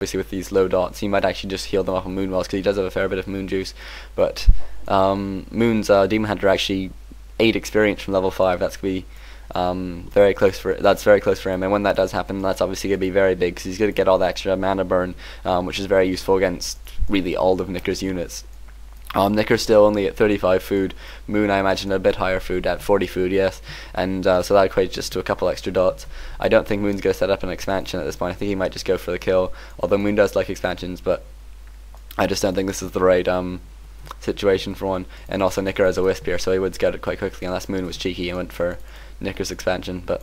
obviously with these low dots, he might actually just heal them up on Moon Wells, because he does have a fair bit of Moon Juice. But Moon's Demon Hunter actually 8 experience from level 5. That's gonna be very close for him, and when that does happen, that's obviously gonna be very big, because he's gonna get all the extra mana burn, which is very useful against really all of Nicker's units. Nicker's still only at 35 food. Moon, I imagine, a bit higher food at 40 food, yes. And so that equates just to a couple extra dots. I don't think Moon's going to set up an expansion at this point. I think he might just go for the kill, although Moon does like expansions, but I just don't think this is the right situation for one. And also Nicker has a Wisp here, so he would scout it quite quickly, unless Moon was cheeky and went for Nicker's expansion. But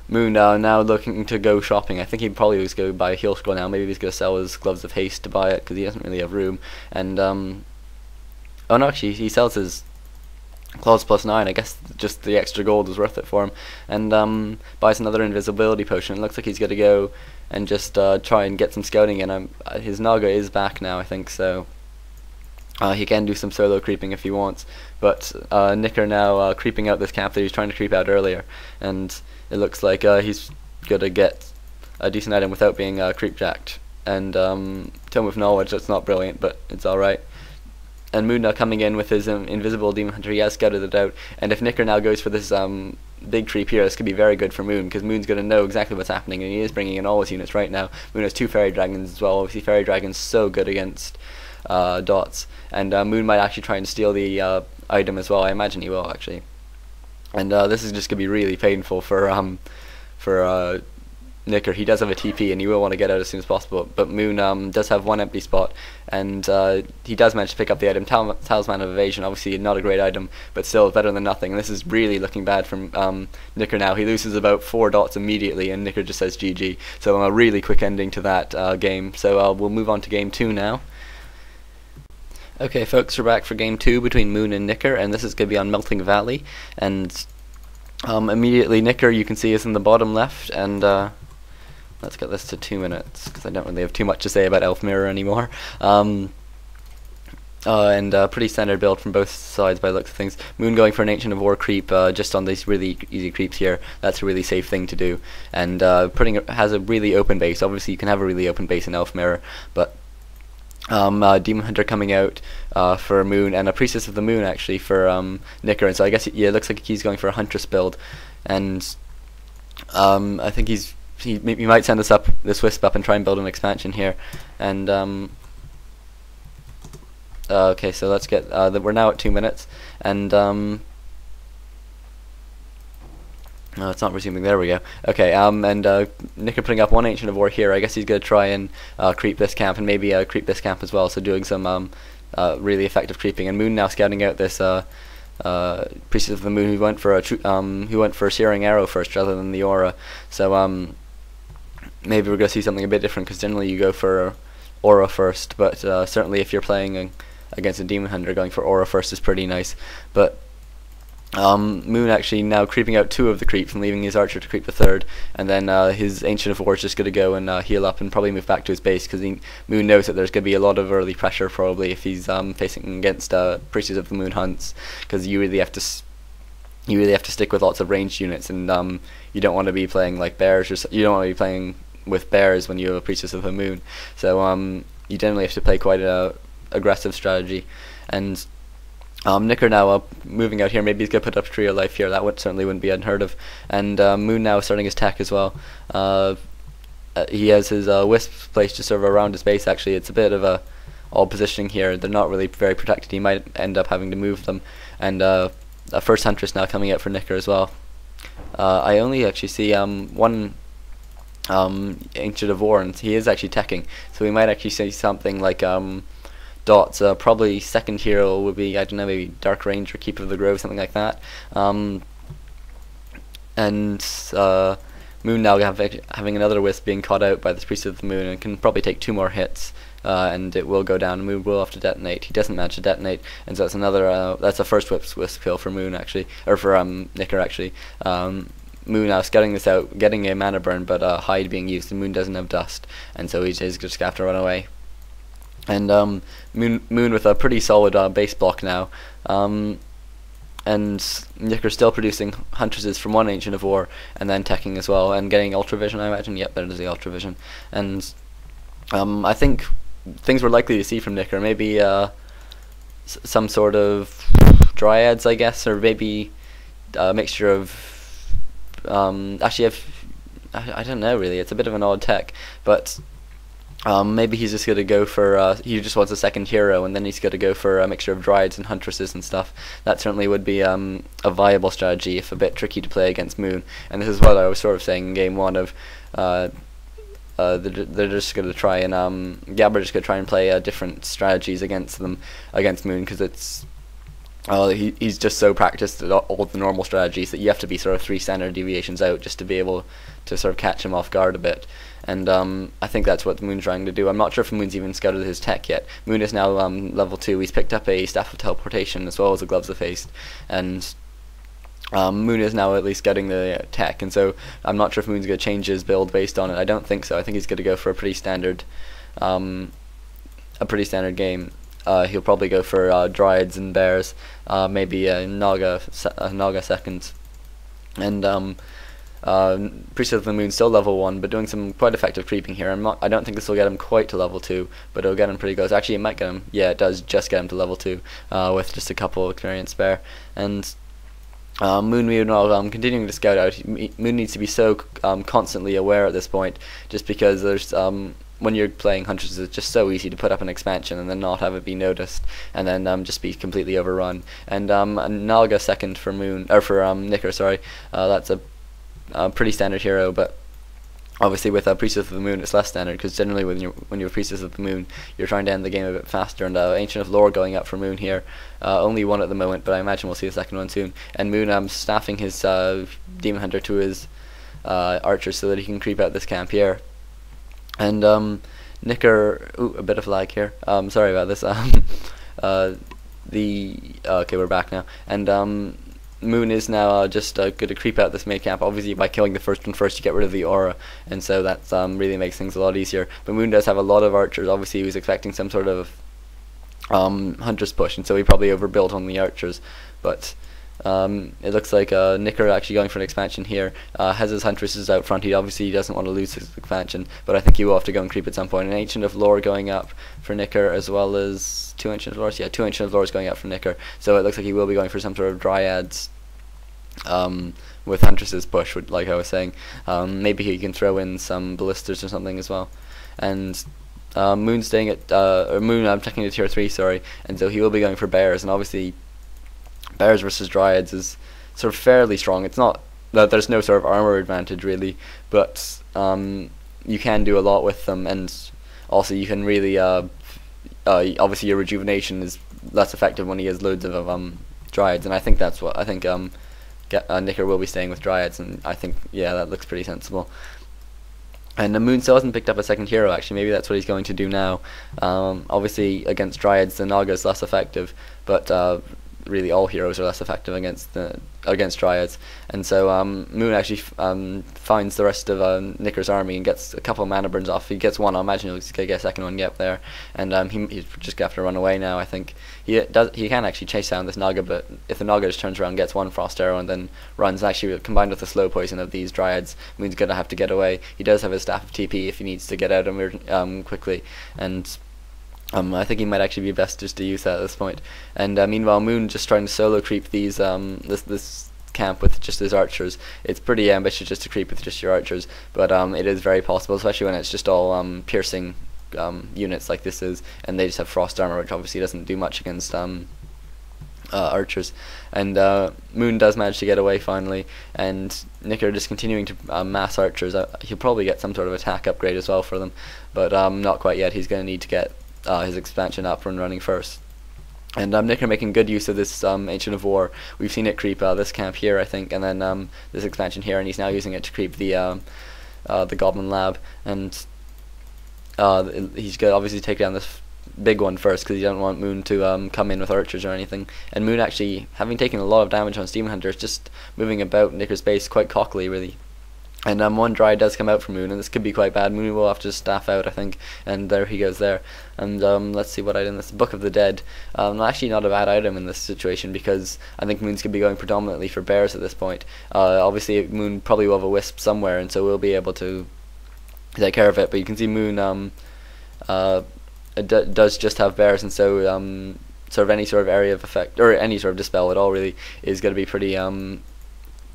Moon now looking to go shopping. I think he'd probably just go buy a heal scroll now. Maybe he's going to sell his Gloves of Haste to buy it, because he doesn't really have room. And oh no, actually he sells his Claws +9. I guess just the extra gold was worth it for him. And buys another invisibility potion. It looks like he's going to go and just try and get some scouting in. His Naga is back now, I think, so he can do some solo creeping if he wants. But Nicker now creeping out this camp that he was trying to creep out earlier, and it looks like he's going to get a decent item without being creepjacked. And Tome of Knowledge, that's not brilliant, but it's alright. And Moon now coming in with his invisible Demon Hunter. He has scouted it out, and if Nicker now goes for this big creep here, this could be very good for Moon, because Moon's going to know exactly what's happening, and he is bringing in all his units right now. Moon has 2 Fairy Dragons as well. Obviously Fairy Dragon's so good against dots, and Moon might actually try and steal the item as well. I imagine he will, actually. And this is just going to be really painful for Nicker. He does have a TP, and he will want to get out as soon as possible. But Moon does have 1 empty spot, and he does manage to pick up the item, Talisman of Evasion. Obviously not a great item, but still better than nothing. And this is really looking bad from Nicker now. He loses about 4 dots immediately, and Nicker just says GG. So a really quick ending to that game. So we'll move on to game 2 now. Okay, folks, we're back for game 2 between Moon and Nicker, and this is going to be on Melting Valley. And immediately Nicker, you can see, is in the bottom left, and let's get this to 2 minutes, because I don't really have too much to say about Elf Mirror anymore. And pretty standard build from both sides by the looks of things. Moon going for an Ancient of War creep just on these really easy creeps here. That's a really safe thing to do. And has a really open base. Obviously you can have a really open base in Elf Mirror, but Demon Hunter coming out for Moon, and a Priestess of the Moon actually for Nicker. And so I guess it looks like he's going for a Huntress build, and I think he might send this Wisp up and try and build an expansion here. And okay, so let's get we're now at 2 minutes, and no, it's not resuming. There we go. Okay, and Nicker putting up 1 Ancient of War here. I guess he's going to try and creep this camp, and maybe creep this camp as well, so doing some really effective creeping. And Moon now scouting out this Priestess of the Moon, who went for a Searing Arrow first rather than the Aura. So maybe we're going to see something a bit different, because generally you go for Aura first, but certainly if you're playing against a Demon Hunter, going for Aura first is pretty nice. But Moon actually now creeping out 2 of the creeps and leaving his Archer to creep the 3rd, and then his Ancient of War is just going to go and heal up and probably move back to his base, because Moon knows that there's going to be a lot of early pressure probably if he's facing against Priestess of the Moon hunts, because you really have to stick with lots of ranged units, and you don't want to be playing like bears, or you don't want to be playing with bears when you have a Priestess of the Moon. So you generally have to play quite a aggressive strategy. And Nicker now moving out here. Maybe he's going to put up Trio Life here. That certainly wouldn't be unheard of. And Moon now starting his tech as well. He has his Wisps placed just over around his base, actually. It's a bit of a all positioning here. They're not really very protected. He might end up having to move them. And a first Huntress now coming out for Nicker as well. I only actually see 1 Ancient of War, and he is actually teching. So we might actually see something like dots. Probably second hero would be, I don't know, maybe Dark Ranger, Keeper of the Grove, something like that. And Moon now having another Wisp being caught out by this Priest of the Moon, and can probably take 2 more hits, and it will go down. Moon will have to detonate. He doesn't manage to detonate, and so that's another. That's a first Wisp kill for Moon actually, or for Nicker actually. Moon now scouting this out, getting a mana burn, but hide being used, and Moon doesn't have dust, and so he's just going to have to run away. And Moon with a pretty solid base block now. and Nicker's still producing Huntresses from one Ancient of War, and then teching as well, and getting Ultra Vision, I imagine. Yep, there's the Ultra Vision. And I think things we're likely to see from Nicker, maybe some sort of Dryads, I guess, or maybe a mixture of... actually, I don't know, really. It's a bit of an odd tech, but... maybe he's just gonna go for he just wants a second hero, and then he's gonna go for a mixture of Dryads and Huntresses and stuff. That certainly would be a viable strategy, if a bit tricky to play against Moon. And this is what I was sort of saying in game one of they're just gonna try and we're just gonna try and play different strategies against Moon, because it's he's just so practiced at all the normal strategies that you have to be sort of 3 standard deviations out just to be able to sort of catch him off guard a bit. And I think that's what Moon's trying to do. I'm not sure if Moon's even scouted his tech yet. Moon is now level 2. He's picked up a Staff of Teleportation as well as a Gloves of Haste, and Moon is now at least getting the tech. And so I'm not sure if Moon's going to change his build based on it. I don't think so. I think he's going to go for a pretty standard game. He'll probably go for Dryads and Bears, maybe a Naga second, and Priestess of the Moon still level 1, but doing some quite effective creeping here. I don't think this will get him quite to level 2, but it'll get him pretty close. Actually, it might get him. Yeah, it does just get him to level 2 with just a couple experience spare. And Moon, meanwhile, continuing to scout out. Moon needs to be so constantly aware at this point, just because there's when you're playing Huntresses, it's just so easy to put up an expansion and then not have it be noticed, and then just be completely overrun. And a Naga second for Moon, or for Nicker, sorry. That's a pretty standard hero, but obviously with Priestess of the Moon it's less standard, because generally when you're Priestess of the Moon you're trying to end the game a bit faster. And Ancient of Lore going up for Moon here, only one at the moment, but I imagine we'll see the second one soon. And Moon staffing his Demon Hunter to his archer so that he can creep out this camp here. And Nicker, a bit of lag here, sorry about this. Okay, we're back now. And Moon is now just going to creep out this main camp. Obviously by killing the first one first you get rid of the aura, and so that really makes things a lot easier. But Moon does have a lot of archers. Obviously he was expecting some sort of Huntress push, and so he probably overbuilt on the archers. But it looks like Nicker actually going for an expansion here. Has his Huntresses out front. He obviously doesn't want to lose his expansion, but I think he will have to go and creep at some point. An Ancient of Lore going up for Nicker, as well as 2 Ancient of Lores. Yeah, 2 Ancient of Lores going up for Nicker. So it looks like he will be going for some sort of Dryads with Huntresses push, like I was saying. Maybe he can throw in some Ballistas or something as well. And Moon staying at I'm checking to tier 3, sorry, and so he will be going for Bears. And obviously Bears versus Dryads is sort of fairly strong. It's not that there's no sort of armor advantage really, but you can do a lot with them, and also you can really obviously your rejuvenation is less effective when he has loads of Dryads, and I think that's what I think Nicker will be staying with Dryads, and I think, yeah, that looks pretty sensible. And the Moon still hasn't picked up a second hero, actually. Maybe that's what he's going to do now. Obviously against Dryads the Naga is less effective, but really all heroes are less effective against Dryads. And so Moon actually finds the rest of Nicker's army and gets a couple of mana burns off. He gets one. I imagine he's going to get a second one yep there, and he's just going to have to run away now. I think he can actually chase down this Naga, but if the Naga just turns around, gets one frost arrow and then runs, actually combined with the slow poison of these Dryads, Moon's going to have to get away. He does have his Staff of TP if he needs to get out quickly, and I think he might actually be best just to use that at this point. And meanwhile, Moon just trying to solo creep these this camp with just his archers. It's pretty ambitious just to creep with just your archers, but it is very possible, especially when it's just all piercing units like this is, and they just have frost armor, which obviously doesn't do much against archers. And Moon does manage to get away finally, and Nicker just continuing to mass archers. He'll probably get some sort of attack upgrade as well for them, but not quite yet. He's going to need to get his expansion up and running first. And Nicker making good use of this Ancient of War. We've seen it creep this camp here, I think, and then this expansion here, and he's now using it to creep the Goblin Lab. And he's going to obviously take down this big one first, because he doesn't want Moon to come in with archers or anything. And Moon actually, having taken a lot of damage on Demon Hunter, is just moving about Nicker's base quite cockily, really. And one dry does come out for Moon, and this could be quite bad. Moon will have to staff out, I think, and there he goes there. And let's see what item this is. Book of the Dead. Actually not a bad item in this situation, because I think Moon's could be going predominantly for bears at this point. Obviously Moon probably will have a wisp somewhere, and so we'll be able to take care of it. But you can see Moon does just have bears, and so sort of any sort of area of effect, or any sort of dispel at all, really, is going to be pretty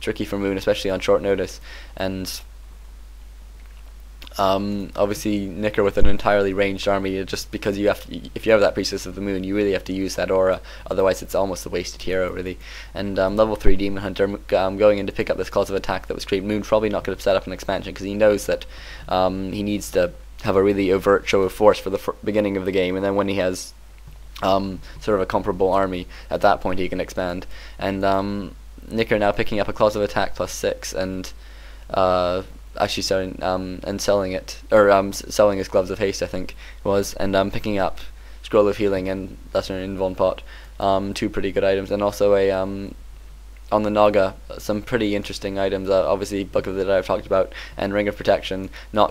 tricky for Moon, especially on short notice. And obviously Nicker with an entirely ranged army, just because you have to, if you have that Priestess of the Moon, you really have to use that aura, otherwise it's almost a wasted hero, really. And level 3 Demon Hunter going in to pick up this Claws of Attack that was created. Moon probably not going to set up an expansion, because he knows that he needs to have a really overt show of force for the beginning of the game, and then when he has sort of a comparable army, at that point he can expand. And Nicker now picking up a Claws of Attack +6, and actually selling and selling it, or selling his Gloves of Haste, I think it was, and picking up Scroll of Healing and Lesser in Von Pot, 2 pretty good items, and also a on the Naga some pretty interesting items. Obviously Book of the Dead I've talked about, and Ring of Protection, not too